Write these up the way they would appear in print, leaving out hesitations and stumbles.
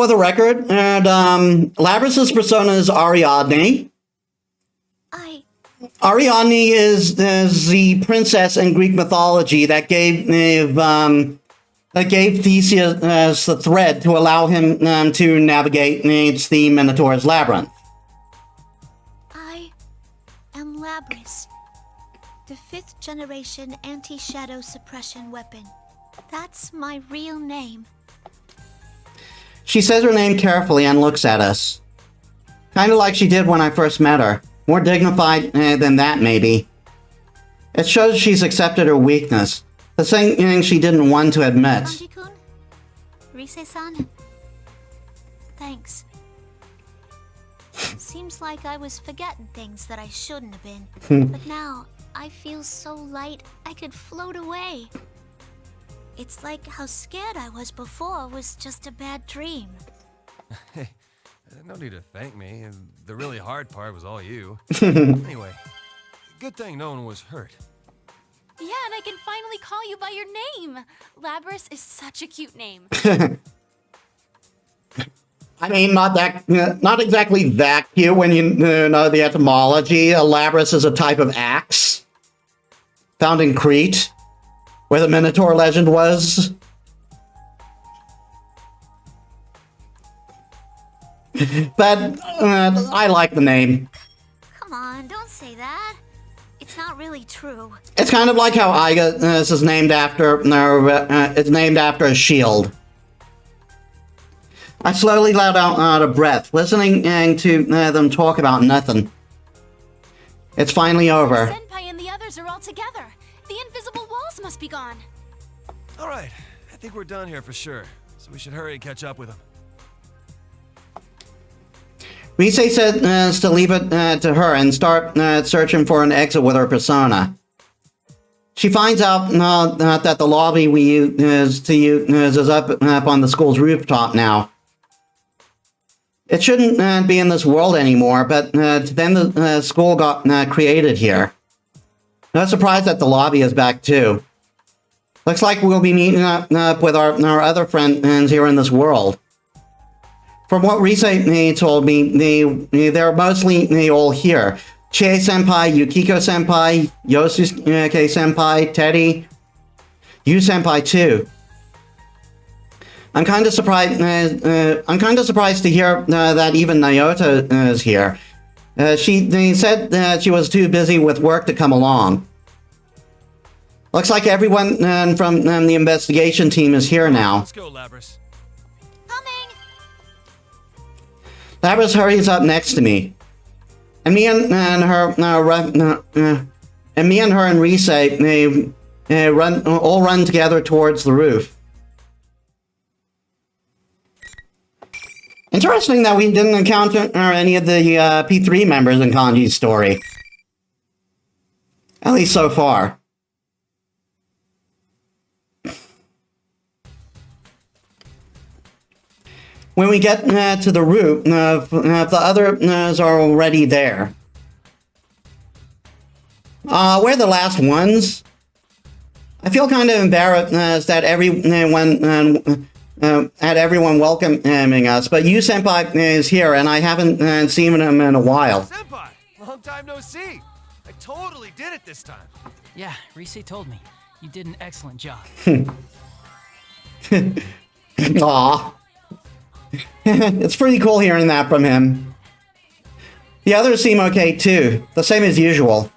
For the record, and Labrys's persona is Ariadne. Ariadne is the princess in Greek mythology that gave Theseus the thread to allow him to navigate the Minotaur's labyrinth. I am Labrys, the 5th generation anti-shadow suppression weapon. That's my real name. She says her name carefully and looks at us. Kind of like she did when I first met her. More dignified than that, maybe. It shows she's accepted her weakness. The thing she didn't want to admit. Kanji-kun? Rise-san? Thanks. Seems like I was forgetting things that I shouldn't have been. But now, I feel so light I could float away. It's like how scared I was before was just a bad dream. Hey, no need to thank me. The really hard part was all you. Anyway, good thing no one was hurt. Yeah, and I can finally call you by your name. Labrys is such a cute name. I mean, not exactly that cute when you know the etymology. Labrys is a type of axe found in Crete, where the Minotaur legend was. But I like the name. Come on, don't say that. It's not really true. It's kind of like how Iga is named after a shield. I slowly let out a breath, listening to them talk about nothing. It's finally over. Senpai and the others are all together. The invisible walls must be gone. All right, I think we're done here for sure. So we should hurry and catch up with them. Rise said to leave it to her and start searching for an exit with her persona. She finds out that the lobby we use is up on the school's rooftop now. It shouldn't be in this world anymore, but then the school got created here. No surprise that the lobby is back too. Looks like we'll be meeting up with our other friends here in this world. From what Rise told me, they're mostly all here. Chie-senpai, Yukiko-senpai, Yosuke-senpai, Teddy, Yu-senpai too. I'm kind of surprised to hear that even Naoto is here. She said that she was too busy with work to come along. Looks like everyone from the investigation team is here now. Let's go, Labrys. Coming! Labrys hurries up next to me, and me and her and Rise all run together towards the roof. Interesting that we didn't encounter any of the P3 members in Kanji's story. At least so far. When we get to the roof, the others are already there. We're the last ones. I feel kind of embarrassed that everyone welcoming us, but Yu-senpai is here, and I haven't seen him in a while. Senpai, long time no see. I totally did it this time. Yeah, Rise told me. You did an excellent job. Aw. It's pretty cool hearing that from him. The others seem okay too, the same as usual.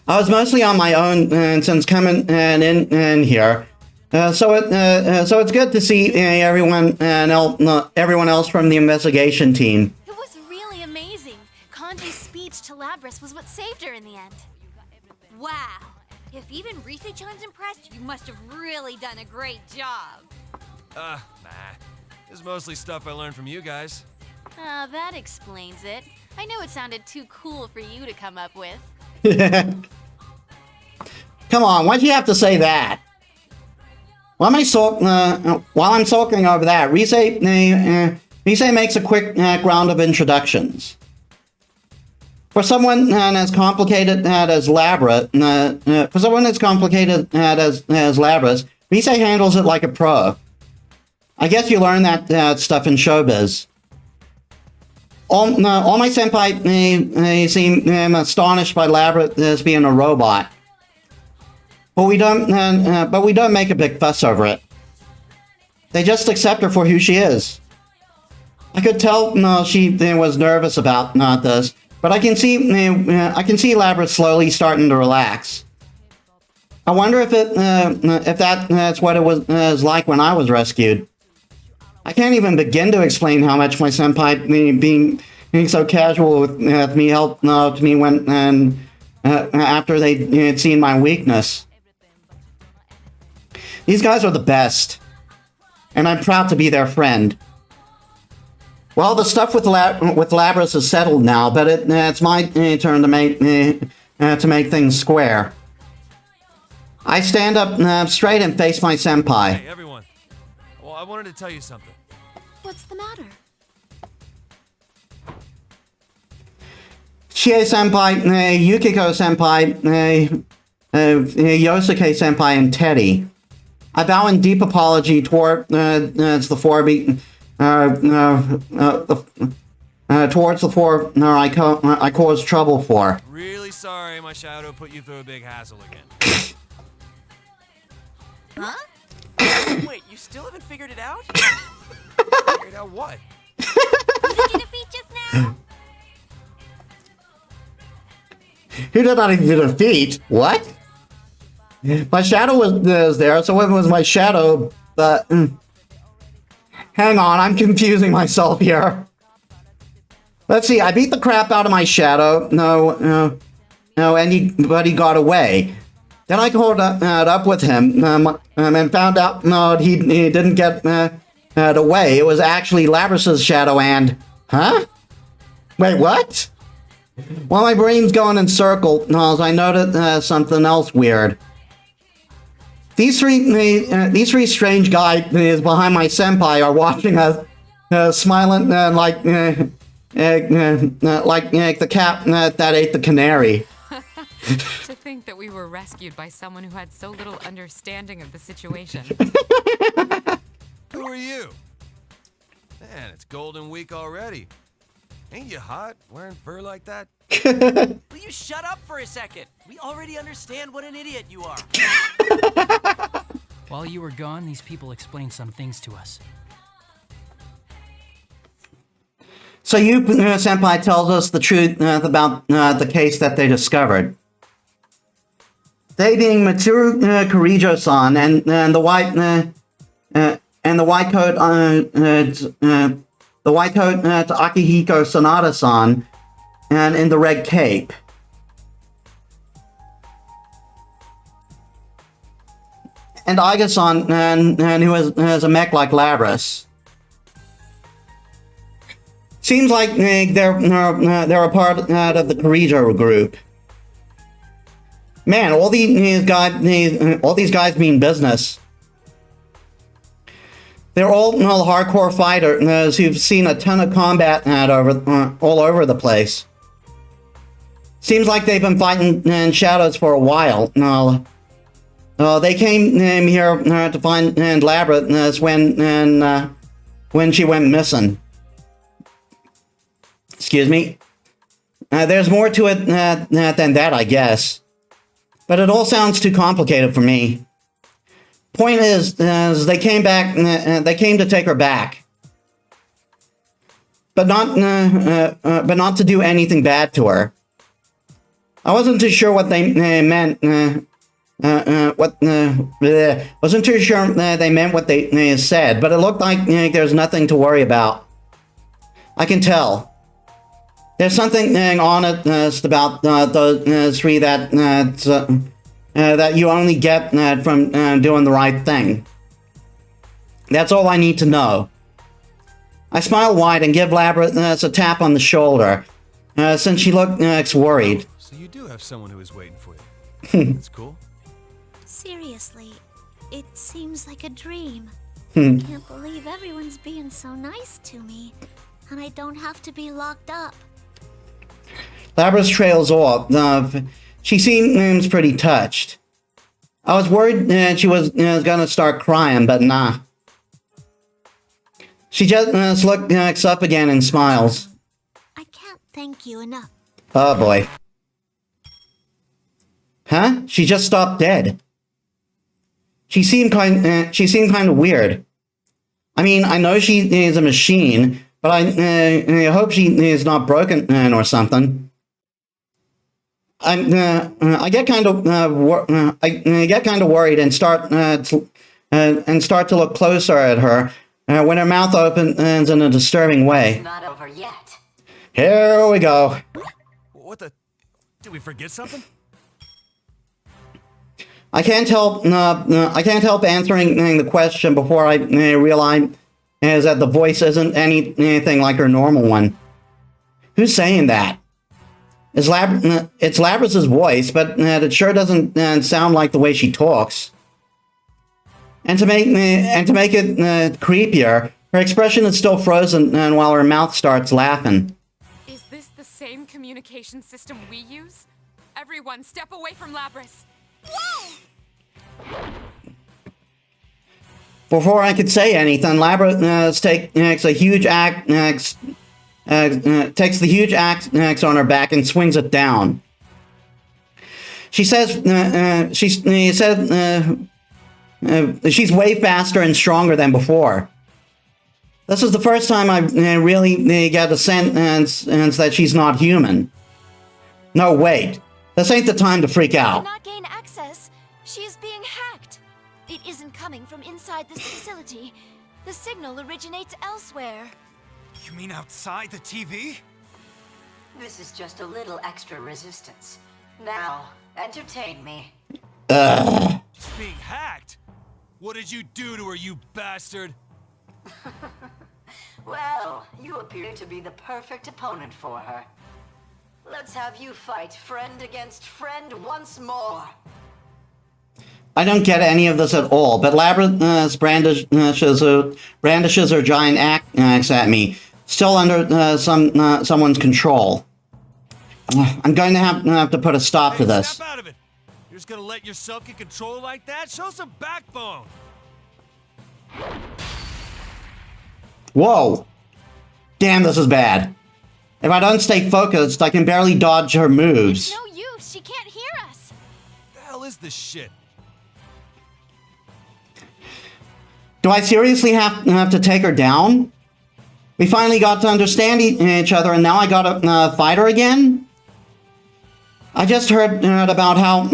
I was mostly on my own since coming in here. So it's good to see everyone else from the investigation team. It was really amazing. Kanji's speech to Labrys was what saved her in the end. Wow. If even Rise-chan's impressed, you must have really done a great job. Nah. This is mostly stuff I learned from you guys. That explains it. I knew it sounded too cool for you to come up with. Come on, why'd you have to say that? While I'm sulking over that, Rise makes a quick round of introductions. For someone as complicated as Labrys, Rise handles it like a pro. I guess you learn that stuff in showbiz. All my senpai seem astonished by Labyrinth as being a robot. But we don't make a big fuss over it. They just accept her for who she is. I could tell she was nervous about this, but I can see Labyrinth slowly starting to relax. I wonder if that's what it was like when I was rescued. I can't even begin to explain how much my senpai being so casual with me helped me when after they had seen my weakness. These guys are the best, and I'm proud to be their friend. Well, the stuff with Labrys is settled now, but it's my turn to make things square. I stand up straight and face my senpai. Hey, everyone. Well, I wanted to tell you something. What's the matter? Chie-senpai, Yukiko-senpai, Yosuke-senpai, and Teddy. I bow in deep apology towards the four I caused trouble for. Really sorry my shadow put you through a big hassle again. Huh? Wait, you still haven't figured it out? Figured out what? Who did you defeat just now? Who did I defeat? What? My shadow was there, so it was my shadow, but... Hang on, I'm confusing myself here. Let's see, I beat the crap out of my shadow. No, but he got away. Then I caught up with him and found out he didn't get away. It was actually Labrys's shadow and... Huh? Wait, what? While my brain's going in circles, I noticed something else weird. These three strange guys behind my senpai are watching us, smiling like the cat that ate the canary. To think that we were rescued by someone who had so little understanding of the situation. Who are you? Man, it's Golden Week already. Ain't you hot wearing fur like that? Will you shut up for a second? We already understand what an idiot you are. While you were gone, these people explained some things to us. So you, senpai, tells us the truth about the case that they discovered. They being Mitsuru Kirijo-san and the white coat to Akihiko Sanada-san, and in the red cape. And Aiga-san, and who has a mech like Labrys. Seems like they're a part of the Kirijo group. Man, all these guys mean business. They're all hardcore fighters who've seen a ton of combat all over the place. Seems like they've been fighting in shadows for a while. They came here to find Labyrinth when she went missing. Excuse me. There's more to it than that, I guess. But it all sounds too complicated for me. Point is they came back. They came to take her back, but not to do anything bad to her. I wasn't too sure what they meant. Wasn't too sure they meant what they said, but it looked like there's nothing to worry about. I can tell. There's something honest about those three that you only get from doing the right thing. That's all I need to know. I smile wide and give Labyrinth a tap on the shoulder, since she looks worried. So you do have someone who is waiting for you. That's cool. Seriously, it seems like a dream. Hmm. Can't believe everyone's being so nice to me, and I don't have to be locked up. Labrys trails off. She seems pretty touched. I was worried she was gonna start crying, but nah. She just looks up again and smiles. I can't thank you enough. Oh boy. Huh? She just stopped dead. She seemed kind of weird. I mean, I know she is a machine, but I hope she is not broken or something. I get kind of worried and start to look closer at her when her mouth opens in a disturbing way. Not over yet. Here we go. What the? Did we forget something? I can't help answering the question before I realize that the voice isn't anything like her normal one. Who's saying that? It's Labrys's voice, but it sure doesn't sound like the way she talks. And to make it creepier, her expression is still frozen, and while her mouth starts laughing. Is this the same communication system we use? Everyone, step away from Labrys. Before I could say anything, Labrys takes a huge takes the huge axe on her back and swings it down. She says she's way faster and stronger than before. This is the first time I really get a sense that she's not human. No, wait. This ain't the time to freak out. Cannot gain access. She is being hacked. It isn't coming from inside this facility. The signal originates elsewhere. You mean outside the TV? This is just a little extra resistance. Now, entertain me. Just being hacked? What did you do to her, you bastard? Well, you appear to be the perfect opponent for her. Let's have you fight friend against friend once more. I don't get any of this at all, but Labrys brandishes her giant axe at me, still under someone's control. I'm going to have to put a stop to this. Snap out of it. You're just gonna let yourself get control like that? Show some backbone. Whoa! Damn, this is bad. If I don't stay focused, I can barely dodge her moves. It's no use. She can't hear us. What the hell is this shit? Do I seriously have to take her down? We finally got to understand each other, and now I gotta fight her again? I just heard about how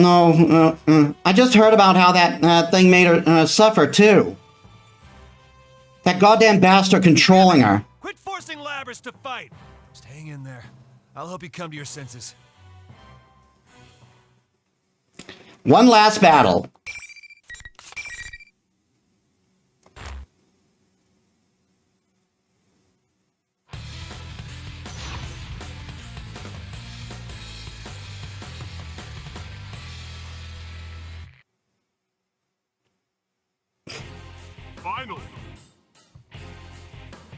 that thing made her suffer too. That goddamn bastard controlling her. Quit forcing Labrys to fight. Just hang in there. I'll help you come to your senses. One last battle. Finally.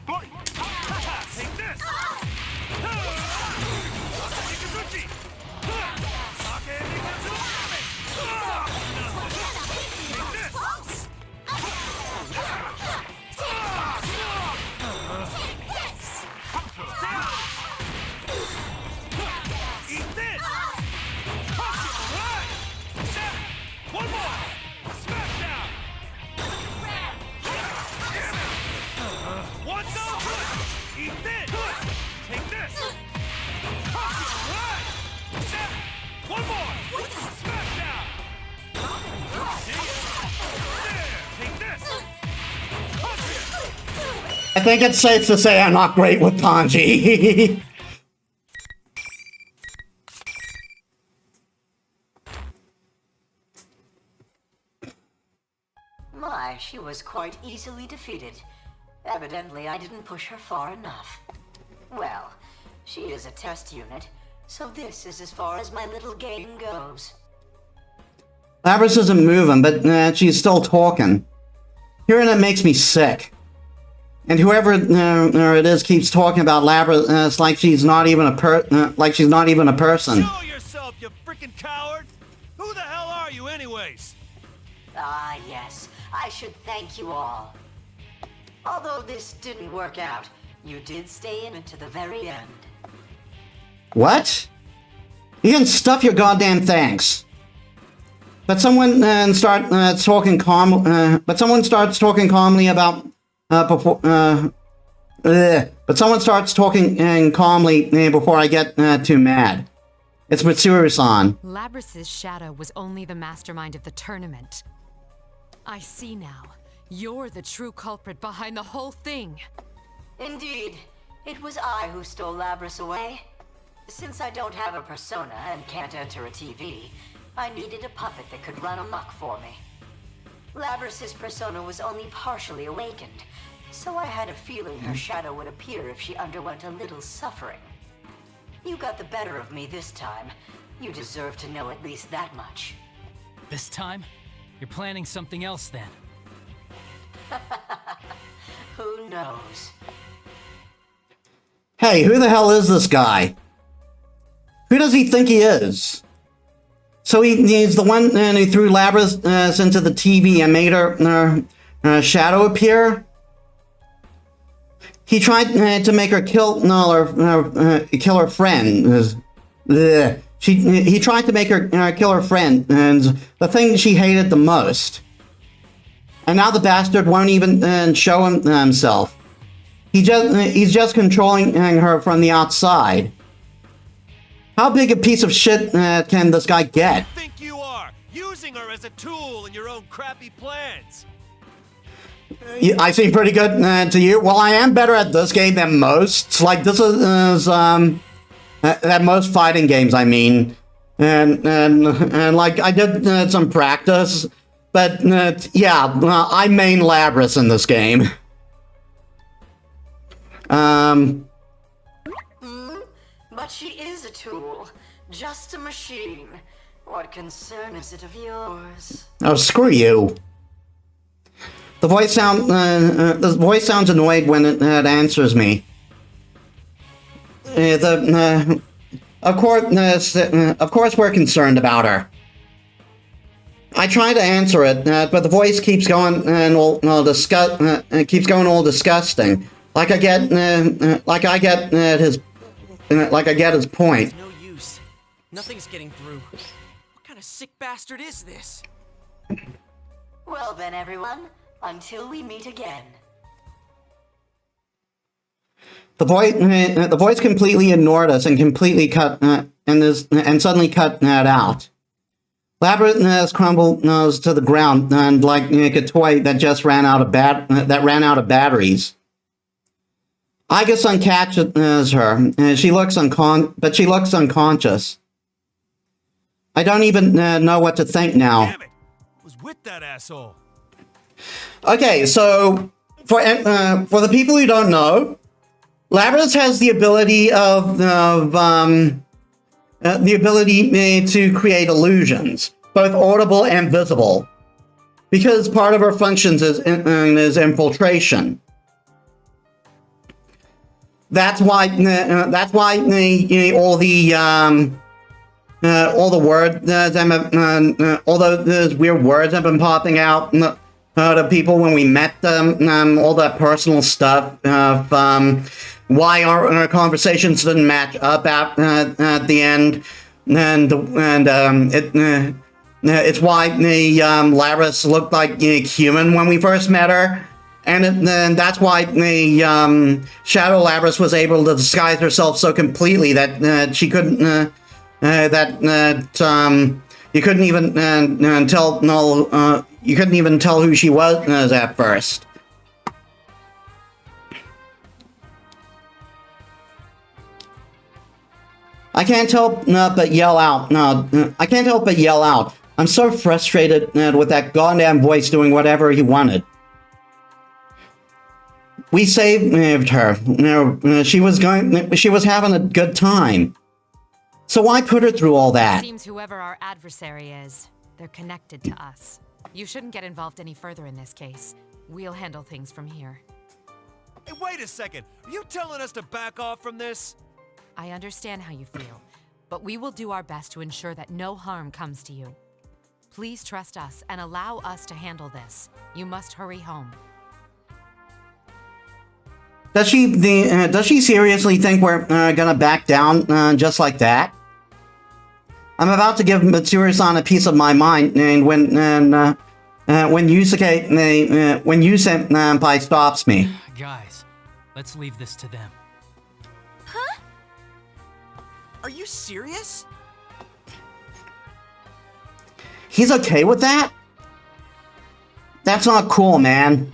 Fight! Take this! Ikazuchi! Take this! Eat this! Right! One more! Smash down! One no good! Eat this! Take this! Right! One more! Smash down! There! Take this! I think it's safe to say I'm not great with Kanji. My, she was quite easily defeated. Evidently, I didn't push her far enough. Well, she is a test unit, so this is as far as my little game goes. Labrys isn't moving, but she's still talking. Hearing it makes me sick. And whoever it is keeps talking about Labrys like she's not even a person. Show yourself, you freaking coward! Who the hell are you, anyways? Ah, yes. I should thank you all. Although this didn't work out, you did stay in it to the very end. What? You can stuff your goddamn thanks. But someone starts talking calmly about before. But someone starts talking calmly before I get too mad. It's Mitsuru-san. Labrys's shadow was only the mastermind of the tournament. I see now. You're the true culprit behind the whole thing. Indeed, it was I who stole Labrys away. Since I don't have a persona and can't enter a TV, I needed a puppet that could run amok for me. Labrys's persona was only partially awakened, so I had a feeling her shadow would appear if she underwent a little suffering. You got the better of me this time. You deserve to know at least that much. This time? You're planning something else then. Who knows? Hey, who the hell is this guy? Who does he think he is? So he's the one who threw Labrys into the TV and made her shadow appear? He tried to make her kill her friend. He tried to make her kill her friend, and the thing she hated the most. And now the bastard won't even show himself. He's just controlling her from the outside. How big a piece of shit can this guy get? Think you are using her as a tool in your own crappy plans. I seem pretty good to you. Well, I am better at this game than most. Like, this is at most fighting games, I mean. And like, I did some practice. But, yeah, I main Labrys in this game. But she is a tool. Just a machine. What concern is it of yours? Oh, screw you. The voice sounds annoyed when it answers me. Of course we're concerned about her. I try to answer it, but the voice keeps going all disgusting. Like I get his point. No use. Nothing's getting through. What kind of sick bastard is this? Well then, everyone, until we meet again. The voice completely ignored us and completely cut and suddenly cut that out. Labrys crumbled to the ground and like a toy that just ran out of batteries. I guess uncatches her. She looks unconscious. I don't even know what to think now. Damn it! I was with that asshole. Okay, so for the people who don't know, Labrys has the ability to create illusions, both audible and visible, because part of her functions is infiltration. That's why all the words all those weird words have been popping out to people when we met them. All that personal stuff of why our conversations didn't match up at the end, and it's why Labrys looked like human when we first met her. And that's why the Shadow Labrys was able to disguise herself so completely that she couldn't, you couldn't even tell who she was at first. I can't help but yell out. I can't help but yell out. I'm so frustrated with that goddamn voice doing whatever he wanted. We saved her. She was having a good time. So why put her through all that? Seems whoever our adversary is, they're connected to us. You shouldn't get involved any further in this case. We'll handle things from here. Hey, wait a second. Are you telling us to back off from this? I understand how you feel, but we will do our best to ensure that no harm comes to you. Please trust us and allow us to handle this. You must hurry home. Does she seriously think we're gonna back down just like that? I'm about to give Mitsuru-san a piece of my mind, and when Yusenpai stops me. Guys, let's leave this to them. Huh? Are you serious? He's okay with that? That's not cool, man.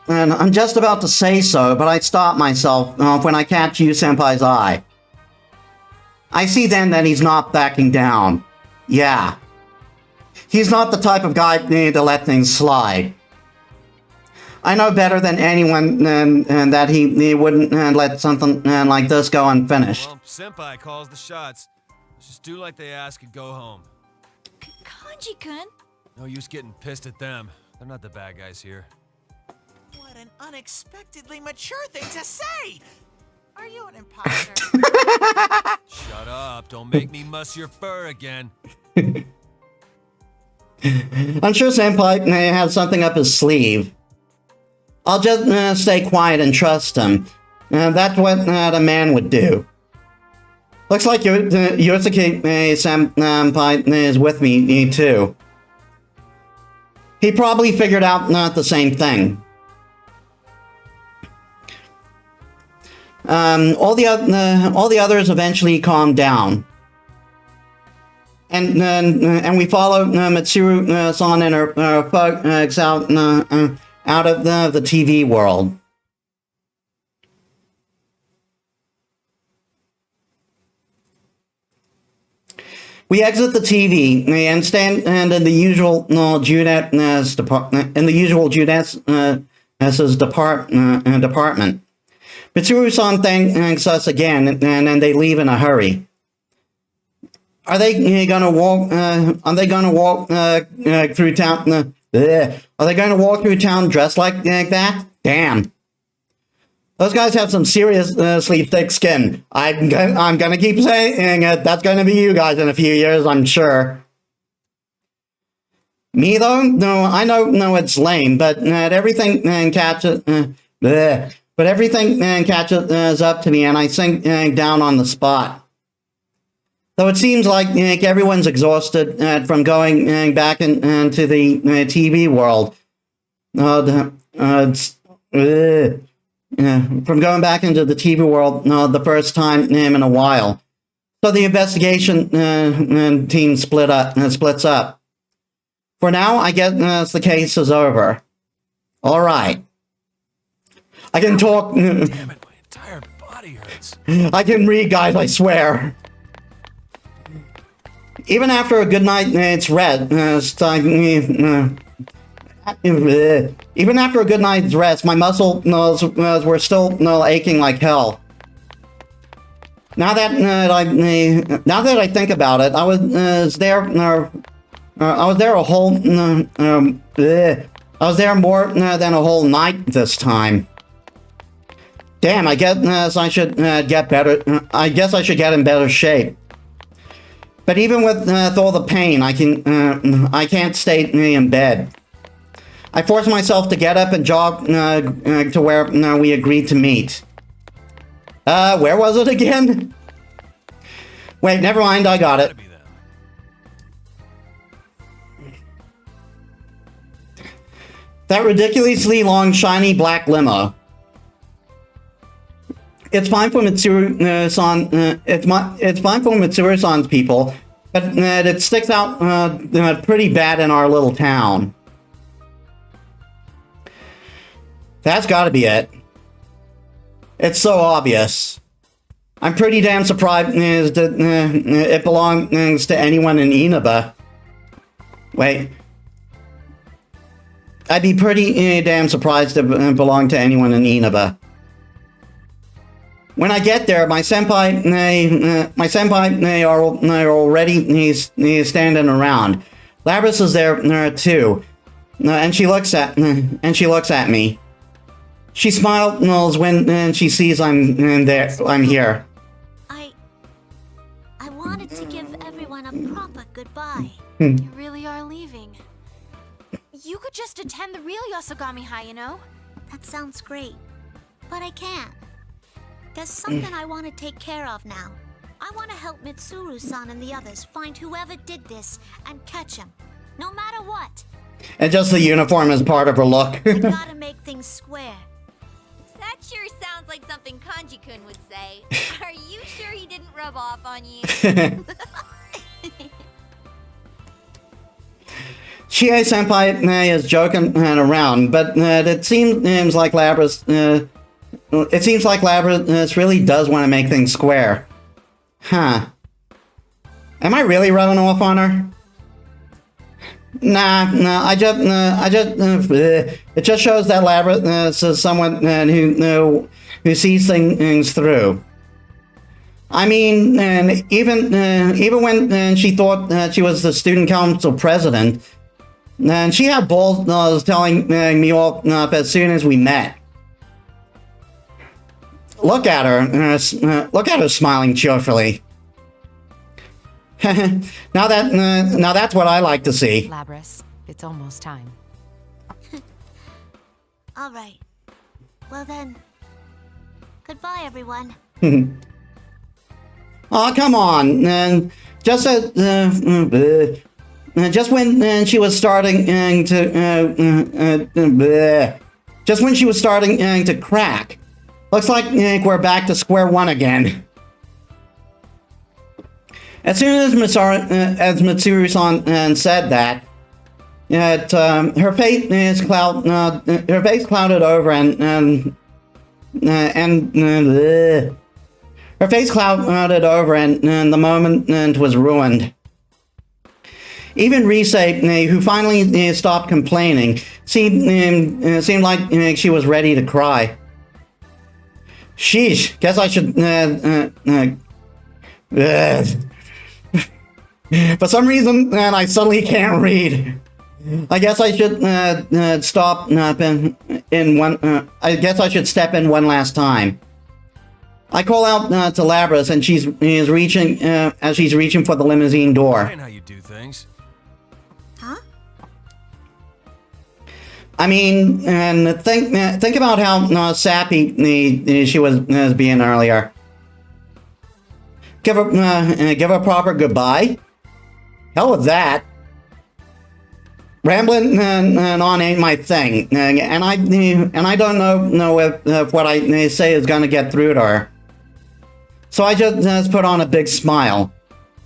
And I'm just about to say so, but I stop myself when I catch Yusenpai's eye. I see then that he's not backing down. Yeah. He's not the type of guy to let things slide. I know better than anyone that he wouldn't let something like this go unfinished. Well, Senpai calls the shots. Let's just do like they ask and go home. Kanji-kun? No use getting pissed at them. They're not the bad guys here. What an unexpectedly mature thing to say! Are you an imposter? Shut up. Don't make me muss your fur again. I'm sure Senpai may have something up his sleeve. I'll just stay quiet and trust him. That's what a man would do. Looks like Yosuke Senpai is with me too. He probably figured out not the same thing. All the others eventually calmed down, and we follow Mitsuru-san and her folks out of the TV world. We exit the TV and stand in the usual Judeth's department. Mitsuru-san thanks us again, and then they leave in a hurry. Are they gonna walk? Are they gonna walk through town? Are they gonna walk through town dressed like that? Damn. Those guys have some seriously thick skin. I'm gonna keep saying it. That's gonna be you guys in a few years, I'm sure. Me though? No, I know it's lame, but everything catches. But everything catches up to me, and I sink down on the spot. Though it seems like everyone's exhausted from going back into the TV world. From going back into the TV world the first time in a while. So the investigation team splits up. For now, I guess the case is over. All right. I can talk. Damn it, my entire body hurts. I can read, guys, I swear. Even after a good night's rest, even after a good night's rest, my muscles were still aching like hell. Now that I think about it, I was there a whole. I was there more than a whole night this time. Damn, I guess I should get better. I guess I should get in better shape. But even with all the pain, I can't stay in bed. I force myself to get up and jog to where we agreed to meet. Where was it again? Wait, never mind, I got it. That ridiculously long, shiny black limo. It's fine for Mitsuru-san. It's fine for Mitsuru-san's people, but it sticks out pretty bad in our little town. That's got to be it. It's so obvious. I'm pretty damn surprised that it belongs to anyone in Inaba. Wait. I'd be pretty damn surprised if it belonged to anyone in Inaba. When I get there, my senpai are already he's standing around. Labris is there too, and she looks at me. She smiles when she sees I'm there. I'm here. I wanted to give everyone a proper goodbye. You really are leaving. You could just attend the real Yasogami High, you know? That sounds great. but I can't. There's something I want to take care of now. I want to help Mitsuru-san and the others find whoever did this and catch him, no matter what. And just the uniform is part of her look. I gotta make things square. That sure sounds like something Kanji-kun would say. Are you sure he didn't rub off on you? Chie-senpai is joking around, but it seems like Labras... it seems like Labras really does want to make things square. Huh. Am I really rubbing off on her? Nah, it just shows that Labras is someone who sees things through. I mean, even when she thought that she was the student council president, and she had balls telling me off as soon as we met. Look at her smiling cheerfully. now that's what I like to see. Labras, it's almost time. All right. Well then, goodbye, everyone. Oh, come on. Just when she was starting to crack. Looks like we're back to square one again. As soon as Mitsuru-san said that, her face clouded over and her face clouded over and the moment was ruined. Even Risei, who finally stopped complaining, seemed like she was ready to cry. Sheesh, guess I should... For some reason, I suddenly can't read. I guess I should stop in one... I guess I should step in one last time. I call out to Labras, and she's reaching for the limousine door. That ain't how you do things. Huh? I mean, and think about how sappy she was being earlier. Give her a proper goodbye. Hell with that. Rambling on ain't my thing, and I don't know if what I say is gonna get through to her. So I just put on a big smile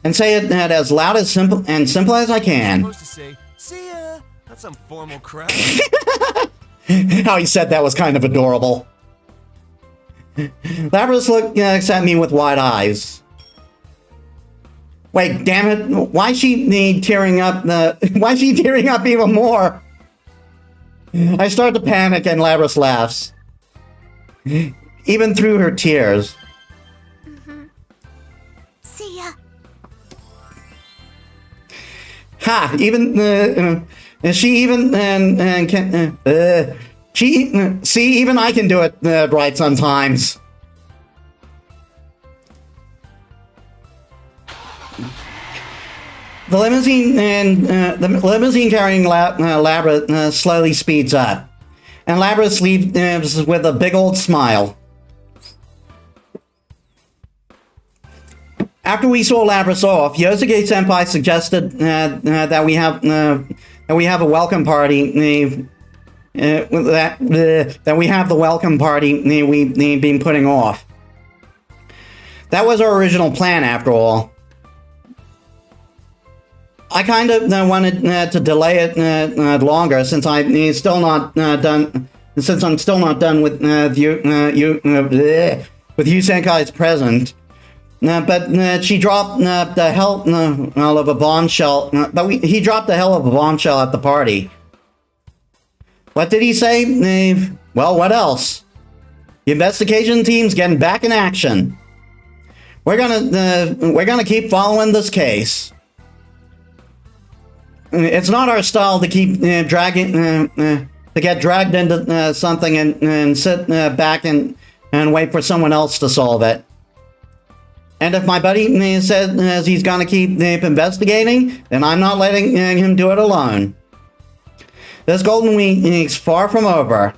and say it as loud as simple as I can. You're supposed to say, "See ya." That's some formal crap. How he said that was kind of adorable. Labras looks at me with wide eyes. Wait, damn it! Why is she tearing up? Why is she tearing up even more? I start to panic, and Labras laughs, even through her tears. See ya. Ha! Even she even can see, even I can do it right sometimes. The limousine carrying Labras slowly speeds up, and Labras leaves with a big old smile. After we saw Labras off, Yosuke-senpai suggested that we have a welcome party. That we have the welcome party we've been putting off. That was our original plan, after all. I kind of wanted to delay it longer since I'm still not done. Since I'm still not done with you Senkai's present. But she dropped the hell of a bombshell. He dropped the hell of a bombshell at the party. What did he say? Well, what else? The investigation team's getting back in action. We're gonna keep following this case. It's not our style to keep to get dragged into something and sit back and wait for someone else to solve it. And if my buddy says he's gonna keep investigating, then I'm not letting him do it alone. This Golden Week's far from over.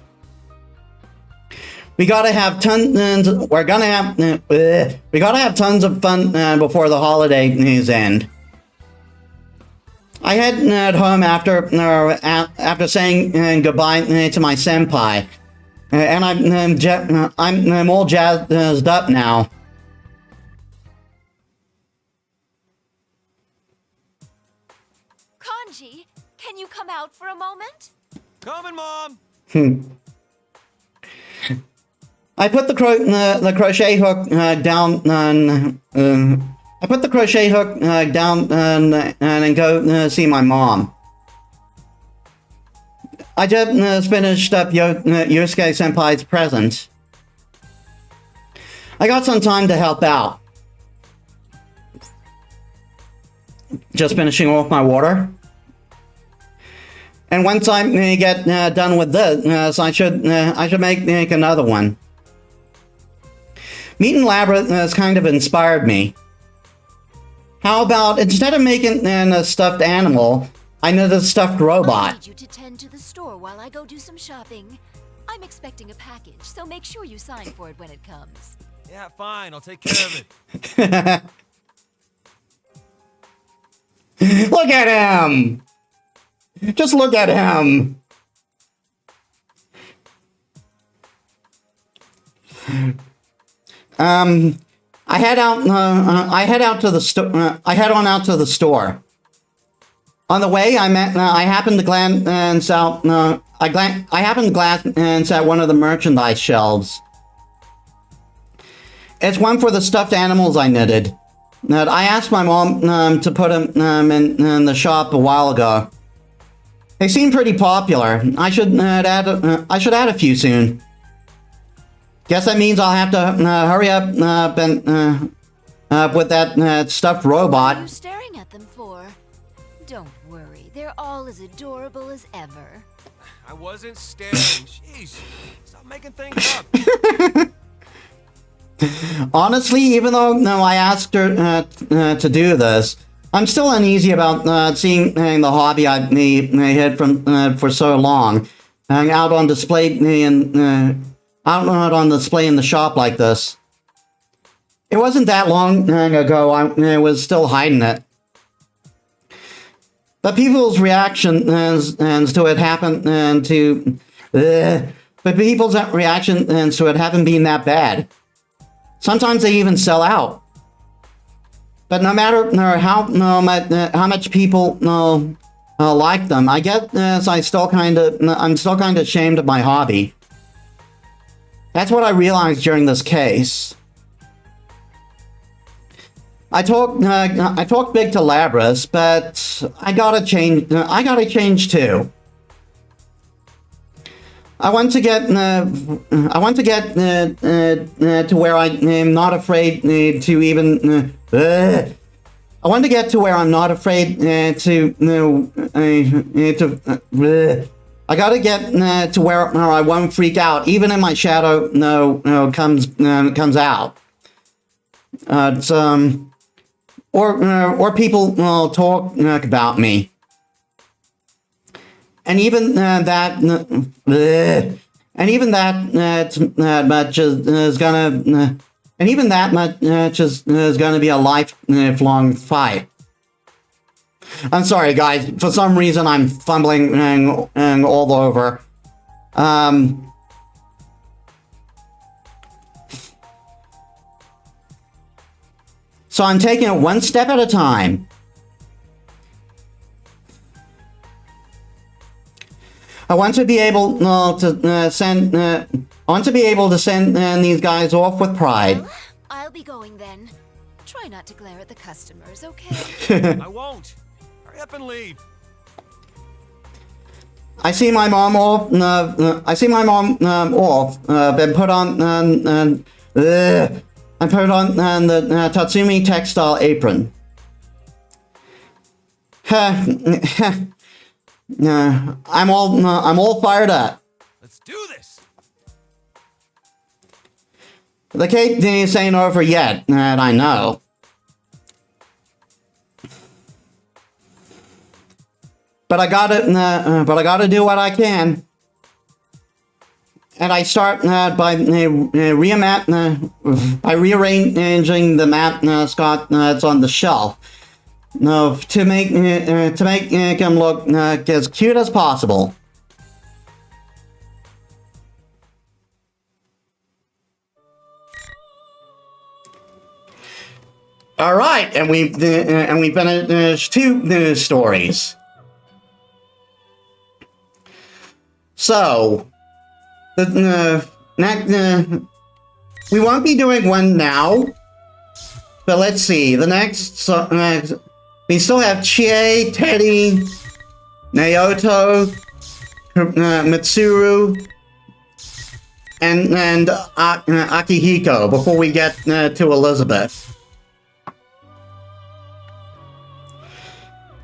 We gotta have tons. We're gonna have. We gotta have tons of fun before the holidays end. I head home after saying goodbye to my senpai, and I'm all jazzed up now. Kanji, can you come out for a moment? Coming, Mom! I put the crochet hook down I put the crochet hook down and go see my mom. I just finished up Yosuke Senpai's present. I got some time to help out. Just finishing off my water. And once I get done with this, I should make another one. Meeting Labyrinth has kind of inspired me. How about instead of making a stuffed animal, I need a stuffed I robot. need you to tend to the store while I go do some shopping. I'm expecting a package, so make sure you sign for it when it comes. Yeah, fine. I'll take care of it. Look at him! Just look at him! I head out to the store. I head on out to the store. On the way, I happened to glance out. I happened to glance at one of the merchandise shelves. It's one for the stuffed animals I knitted. I asked my mom to put them in the shop a while ago. They seem pretty popular. I should add a few soon. Guess that means I'll have to hurry up with that stuffed What are robot. you staring at them for? Don't worry, they're all as adorable as ever. I wasn't staring. Jeez. Stop making things up. Honestly, even though I asked her to do this, I'm still uneasy about seeing the hobby I had for so long out on display out on display in the shop like this. It wasn't that long ago I was still hiding it. But people's reaction to it haven't been that bad. Sometimes they even sell out. But no matter how much people like them, I guess I'm still kind of ashamed of my hobby. That's what I realized during this case. I talked big to Labras, but I gotta change too. I want to get to where I am not afraid to even. I want to get to where I'm not afraid I gotta get to where I won't freak out, even if my shadow comes out. Or people talk about me. And even that much is gonna be a lifelong fight. I'm sorry, guys. For some reason, I'm fumbling all over. So I'm taking it one step at a time. I want to be able to send. I want to be able to send these guys off with pride. Well, I'll be going then. Try not to glare at the customers, okay? I won't. Hurry up and leave. I see my mom off. Been put on. I put on the Tatsumi textile apron. I'm all fired up. Let's do this. The cake ain't over yet, and I know. But I gotta do what I can. and I start by rearranging the mascot that's on the shelf. To make him look as cute as possible. All right, and we finished 2 news stories. So, the next we won't be doing one now, but let's see. The next we still have Chie, Teddy, Naoto, Mitsuru, and Akihiko before we get to Elizabeth.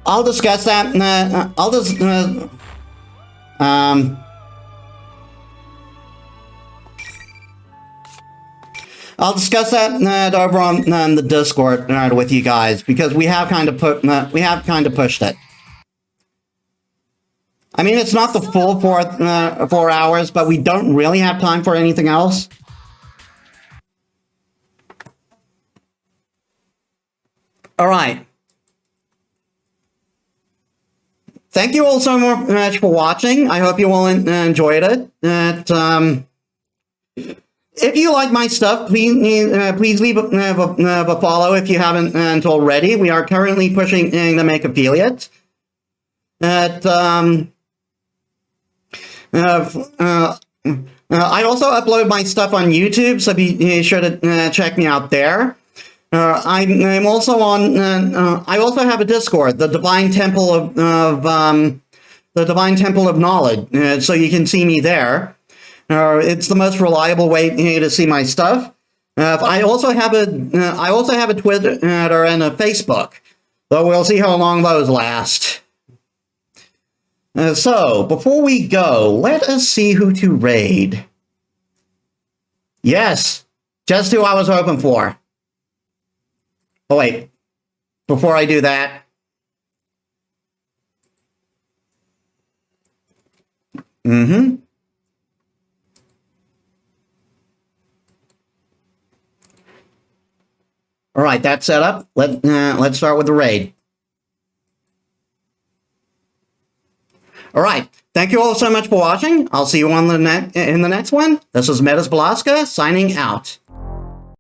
I'll discuss that. I'll discuss that over on the Discord with you guys, because we have kind of pushed it. I mean, it's not the full 4 hours, but we don't really have time for anything else. All right. Thank you all so much for watching. I hope you all enjoyed it. If you like my stuff, please leave a follow if you haven't already. We are currently pushing to make affiliates. I also upload my stuff on YouTube, so be sure to check me out there. I'm also on. I also have a Discord, the Divine Temple of Knowledge, so you can see me there. It's the most reliable way to see my stuff. I also have a Twitter and a Facebook, though we'll see how long those last. So before we go, let us see who to raid. Yes, just who I was hoping for. Oh wait, before I do that. All right, that's set up. Let's start with the raid. All right, thank you all so much for watching. I'll see you on in the next one. This is Metis Balaska signing out.